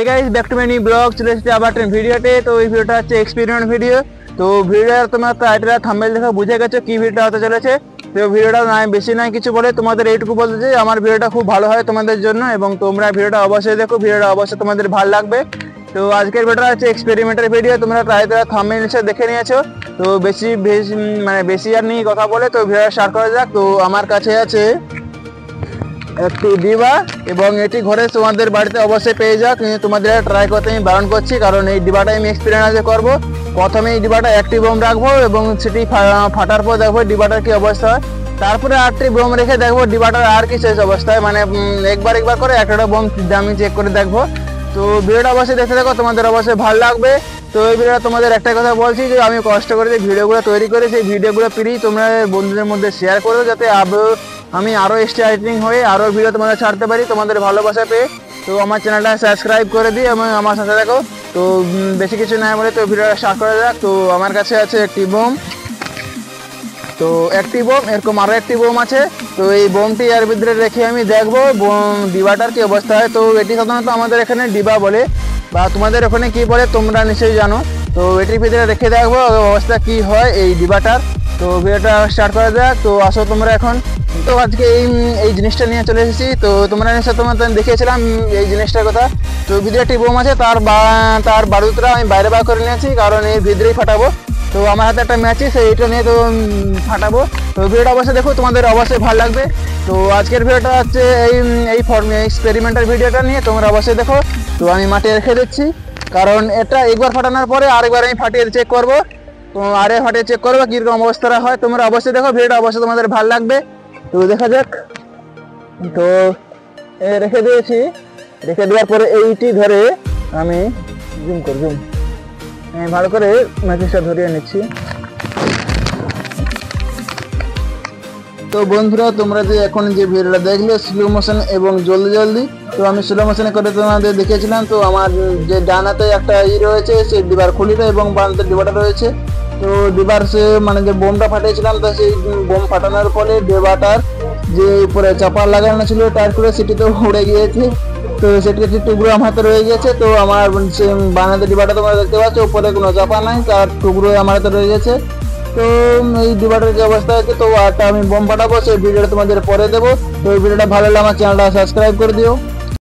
Hey guys back to my new blog. चले एসেছি আবার একটা ভিডিওতে। তো এই ভিডিওটা হচ্ছে এক্সপেরিমেন্ট ভিডিও। তো ভিডিওটা তোমরা টাইটেল থাম্বনেল দেখে বুঝে গেছো কি ভিডিওটা হতে চলেছে। তো ভিডিওটা নাই বেশি নাই কিছু বলে তোমাদের এইটুকু বলতে যে আমার ভিডিওটা খুব ভালো হয় তোমাদের জন্য এবং তোমরা ভিডিওটা অবশ্যই দেখো, ভিডিওটা অবশ্যই তোমাদের ভালো লাগবে। তো আজকের ভিডিওটা হচ্ছে এক্সপেরিমেন্টের ভিডিও, তোমরা টাইটেল থাম্বনেল এসে দেখে নিয়েছো। তো বেশি আর নেই কথা বলে, তো ভিডিওটা স্টার্ট করা যাক। তো আমার কাছে আছে একটু ডিবা এবং এটি ঘরে তোমাদের বাড়িতে অবশ্যই পেয়ে যাও, কিন্তু তোমাদের ট্রাই করতে আমি বারণ করছি, কারণ এই ডিবাটা আমি এক্সপেরিমেন্ট করব। প্রথমে এই ডিবাটা একটি বোম রাখবো এবং সেটি ফাটার পর দেখবো ডিবাটার কি অবস্থা হয়। তারপরে 8টি বোম রেখে দেখবো ডিবাটার আর কি শেষ অবস্থায়, মানে একবার করে একটা বোম আমি চেক করে দেখবো। তো ভিডিওটা অবশ্যই দেখতে থাকো, তোমাদের অবশ্যই ভালো লাগবে। তো এই ভিডিওটা তোমাদের একটা কথা বলছি যে আমি কষ্ট করে যে ভিডিওগুলো তৈরি করে সেই ভিডিওগুলো প্লিজ তোমরা বন্ধুদের মধ্যে শেয়ার করো, যাতে আমি আরও এক্সট্রাইটিং হয়ে আরও ভিডিও তোমাদের ছাড়তে পারি তোমাদের ভালোবাসা পেয়ে। তো আমার চ্যানেলটা সাবস্ক্রাইব করে দিই এবং আমার সাথে দেখো। তো বেশি কিছু না বলে তো ভিডিওটা স্টার্ট করা যাক। তো আমার কাছে আছে একটি বোম, তো একটি বোম, এরকম আরও একটি বোম আছে। তো এই বোমটি এর ভিতরে রেখে আমি দেখবো ডিবাটার কি অবস্থা হয়। তো এটি সাধারণত আমাদের এখানে ডিবা বলে, বা তোমাদের ওখানে কি বলে তোমরা নিশ্চয়ই জানো। তো এটির ভিতরে রেখে দেখবো অবস্থা কি হয় এই ডিবাটার। তো ভিডিওটা স্টার্ট করা যাক। তো আসো তোমরা এখন। তো আজকে এই জিনিসটা নিয়ে চলে এসেছি। তো তোমরা নিশ্চয় তোমাদের দেখিয়েছিলাম এই জিনিসটার কথা। তো ভিতরে একটি বোম আছে, তার বারুদটা আমি বাইরে বার করে নিয়েছি, কারণ এই ভিতরেই ফাটাবো। তো আমার হাতে একটা ম্যাচ আছে, এইটা নিয়ে তো ফাটাবো। তো ভিডিওটা অবশ্যই দেখো, তোমাদের অবশ্যই ভালো লাগবে। তো আজকের ভিডিওটা হচ্ছে এই এক্সপেরিমেন্টাল ভিডিওটা নিয়ে, তোমরা অবশ্যই দেখো। তো আমি মাটিয়ে রেখে দিচ্ছি, কারণ এটা একবার ফাটানোর পরে আরেকবার আমি ফাটিয়ে চেক করবো। তো ফাটিয়ে চেক করবো কীরকম অবস্থাটা হয়। তোমরা অবশ্যই দেখো, ভিডিওটা অবশ্যই তোমাদের ভালো লাগবে। তো দেখা যাক। তো রেখে দিয়েছি, রেখে দেওয়ার পরে এইটি ধরে আমি ভালো করে ম্যাচিসটা ধরিয়ে নিচ্ছি। তো বন্ধুরা, তোমরা যে এখন যে ভিডিওটা দেখলে স্লো মোশন এবং জলদি, তো আমি স্লো মোশনে করে তোমাদের দেখিয়েছিলাম। তো আমার যে ডান হাতে একটা রয়েছে সেই ডিবার খুলিটা এবং বাম হাতে ডিবাটা রয়েছে। তো ডিবার যে বোমটা ফাটিয়েছিলাম, তো সেই বোম ফাটানোর ফলে ডিবাটার যে উপরে চাপা লাগানো ছিল টায়ার করে, সেটি তো উড়ে গিয়েছে। তো সেটি একটি টুকরো আমার হাতে রয়ে গেছে। তো আমার বানাতে ডিবাটা তোমরা দেখতে পাচ্ছ, উপরে কোনো চাপা নাই, তার টুকরো আমার হাতে রয়ে গেছে। তো এই ডিবাটার যে অবস্থা আছে, তো একটা আমি বোম ফাটাবো, সেই ভিডিওটা তোমাদের পরে দেবো। তো এই ভিডিওটা ভালো লাগলে আমার চ্যানেলটা সাবস্ক্রাইব করে দিও।